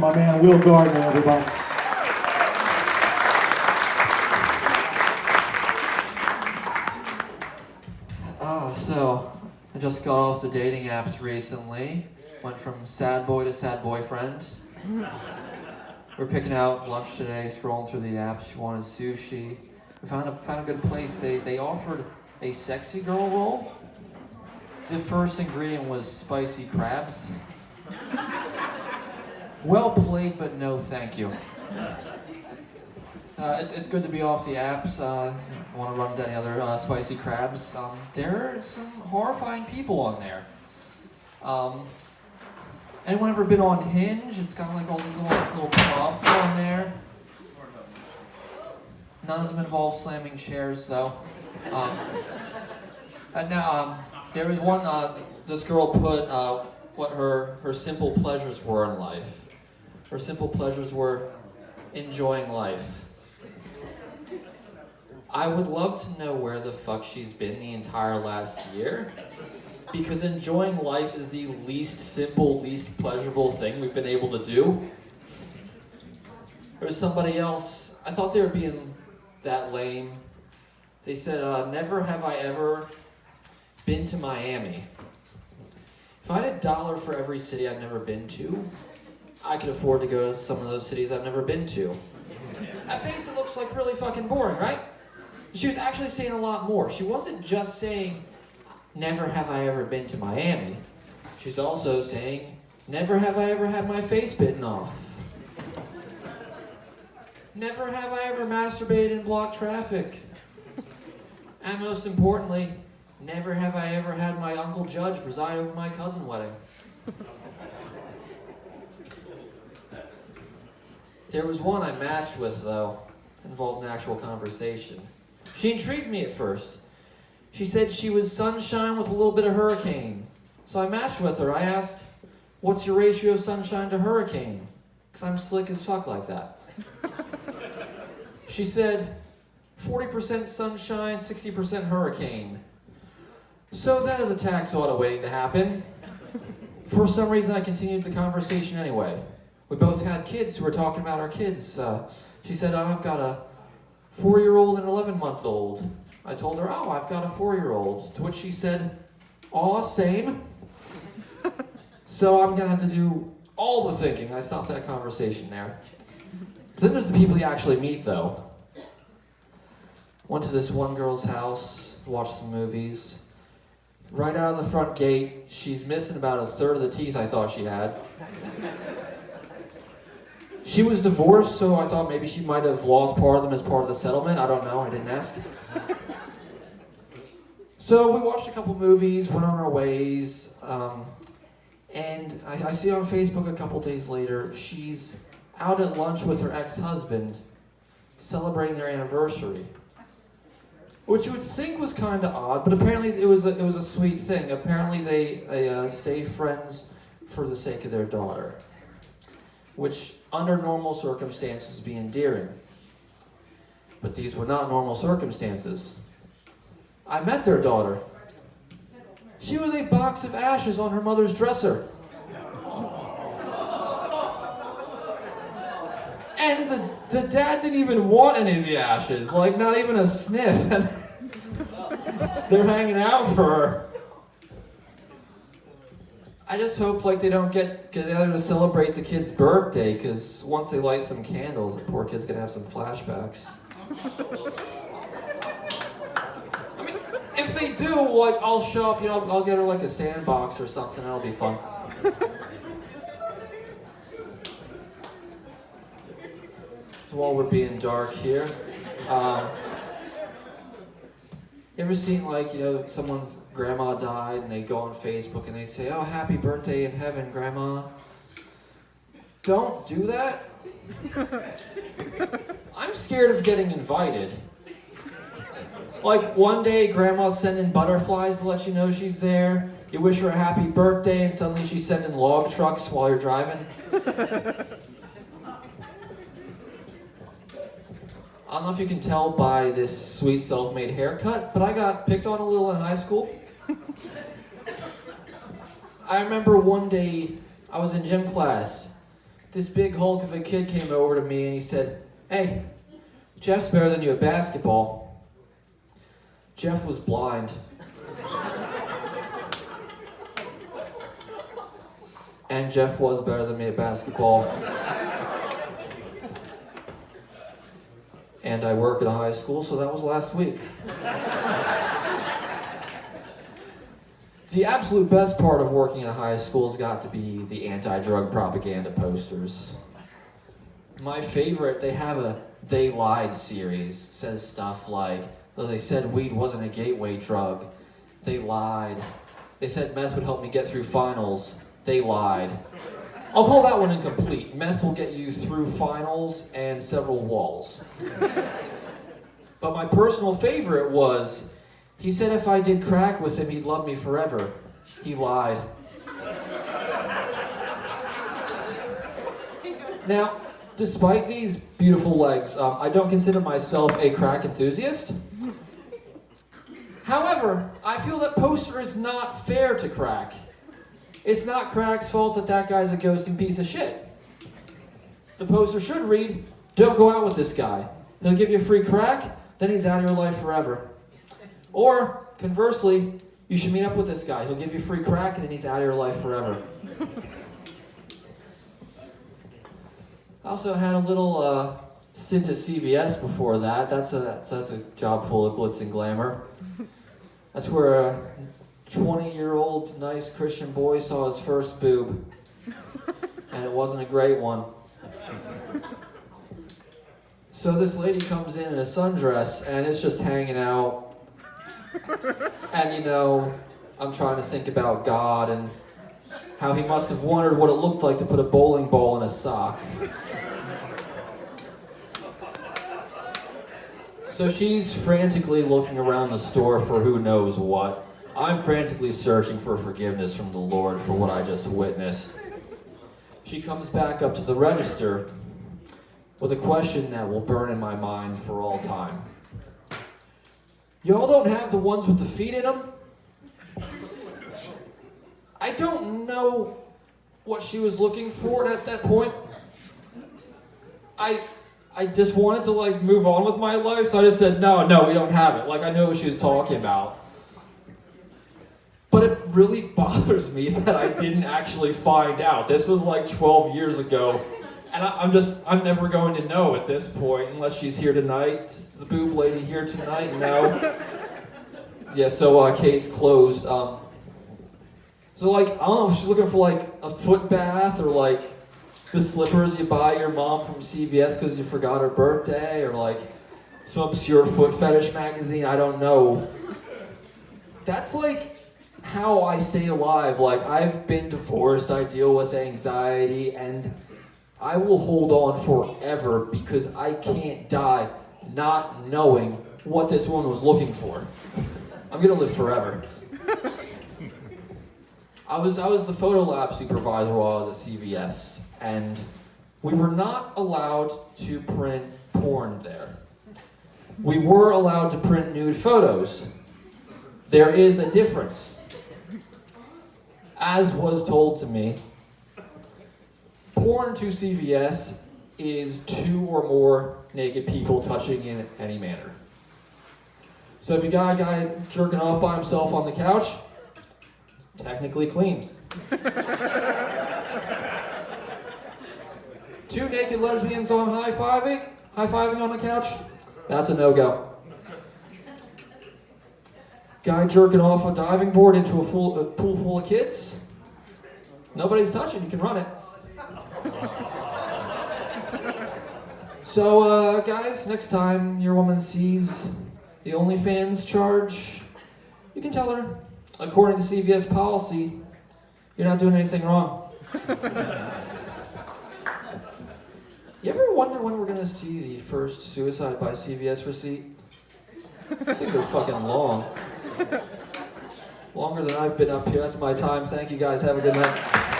my man Will Gardner, everybody. So I just got off the dating apps recently. Went from sad boy to sad boyfriend. We're picking out lunch today, strolling through the apps. She wanted sushi. We found a good place. They offered a sexy girl roll. The first ingredient was spicy crabs. Well played, but no thank you. It's good to be off the apps. I want to run down the other spicy crabs. There are some horrifying people on there. Anyone ever been on Hinge? It's got like all these little prompts on there. None of them involve slamming chairs, though. And now there was one. This girl put what her simple pleasures were in life. Her simple pleasures were enjoying life. I would love to know where the fuck she's been the entire last year, because enjoying life is the least simple, least pleasurable thing we've been able to do. There's somebody else, I thought they were being that lame. They said, never have I ever been to Miami. If I had $1 for every city I've never been to, I could afford to go to some of those cities I've never been to. At face, it looks like really fucking boring, right? She was actually saying a lot more. She wasn't just saying, never have I ever been to Miami. She's also saying, never have I ever had my face bitten off. Never have I ever masturbated and blocked traffic. And most importantly, never have I ever had my Uncle Judge preside over my cousin wedding. There was one I matched with, though. It involved an actual conversation. She intrigued me at first. She said she was sunshine with a little bit of hurricane. So I matched with her. I asked, what's your ratio of sunshine to hurricane? Because I'm slick as fuck like that. She said, 40% sunshine, 60% hurricane. So that is a tax audit waiting to happen. For some reason, I continued the conversation anyway. We both had kids who were talking about our kids. She said, oh, I've got a 4-year-old and 11-month-old. I told her, oh, I've got a 4-year-old. To which she said, aw, same. So I'm going to have to do all the thinking. I stopped that conversation there. Then there's the people you actually meet, though. Went to this one girl's house, watched some movies. Right out of the front gate, she's missing about a third of the teeth I thought she had. She was divorced, so I thought maybe she might have lost part of them as part of the settlement. I don't know, I didn't ask. So we watched a couple movies, went on our ways, and I see on Facebook a couple days later, she's out at lunch with her ex-husband, celebrating their anniversary. Which you would think was kind of odd, but apparently it was a sweet thing. Apparently they stay friends for the sake of their daughter, which under normal circumstances would be endearing. But these were not normal circumstances. I met their daughter. She was a box of ashes on her mother's dresser. And the dad didn't even want any of the ashes, like not even a sniff. And they're hanging out for her. I just hope like they don't get together to celebrate the kid's birthday, because once they light some candles, the poor kid's gonna have some flashbacks. I mean, if they do, like I'll show up, I'll get her like a sandbox or something. That'll be fun. So while we're being dark here, you ever seen like, someone's grandma died and they go on Facebook and they say, oh, happy birthday in heaven, grandma. Don't do that. I'm scared of getting invited. Like one day grandma's sending butterflies to let you know she's there. You wish her a happy birthday and suddenly she's sending log trucks while you're driving. I don't know if you can tell by this sweet self-made haircut, but I got picked on a little in high school. I remember one day I was in gym class. this big hulk of a kid came over to me and he said, "Hey, Jeff's better than you at basketball." Jeff was blind. And Jeff was better than me at basketball. And I work at a high school, so that was last week. The absolute best part of working at a high school has got to be the anti-drug propaganda posters. My favorite, they have a "They Lied" series. It says stuff like, "Oh, they said weed wasn't a gateway drug. They lied. They said meth would help me get through finals. They lied." I'll call that one incomplete. Meth will get you through finals and several walls. But my personal favorite was, "He said if I did crack with him, he'd love me forever. He lied." Now, despite these beautiful legs, I don't consider myself a crack enthusiast. However, I feel that poster is not fair to crack. It's not crack's fault that that guy's a ghosting piece of shit. The poster should read, "Don't go out with this guy. He'll give you free crack, then he's out of your life forever." Or, conversely, "You should meet up with this guy. He'll give you free crack, and then he's out of your life forever." I also had a little stint at CVS before that. That's a job full of glitz and glamour. That's where a 20-year-old nice Christian boy saw his first boob. And it wasn't a great one. So this lady comes in a sundress, and it's just hanging out. And you know, I'm trying to think about God and how he must have wondered what it looked like to put a bowling ball in a sock. So she's frantically looking around the store for who knows what. I'm frantically searching for forgiveness from the Lord for what I just witnessed. She comes back up to the register with a question that will burn in my mind for all time. "Y'all don't have the ones with the feet in them?" I don't know what she was looking for at that point. I just wanted to move on with my life, so I just said, no, we don't have it. I knew what she was talking about. But it really bothers me that I didn't actually find out. This was 12 years ago, and I'm never going to know at this point, unless she's here tonight. Is the boob lady here tonight? No. Yeah, so case closed. So I don't know if she's looking for a foot bath or the slippers you buy your mom from CVS because you forgot her birthday, or some obscure foot fetish magazine. I don't know. That's how I stay alive. I've been divorced, I deal with anxiety, and I will hold on forever because I can't die not knowing what this woman was looking for. I'm gonna live forever. I was the photo lab supervisor while I was at CVS, and we were not allowed to print porn there. We were allowed to print nude photos. There is a difference. As was told to me, porn to CVS is 2 or more naked people touching in any manner. So if you got a guy jerking off by himself on the couch, technically clean. 2 naked lesbians on high-fiving on the couch, that's a no-go. Guy jerking off a diving board into a pool full of kids, nobody's touching, you can run it. So, guys, next time your woman sees the OnlyFans charge, you can tell her, according to CVS policy, you're not doing anything wrong. You ever wonder when we're gonna see the first suicide by CVS receipt? These things are fucking long. Longer than I've been up here. That's my time. Thank you guys. Have a good night.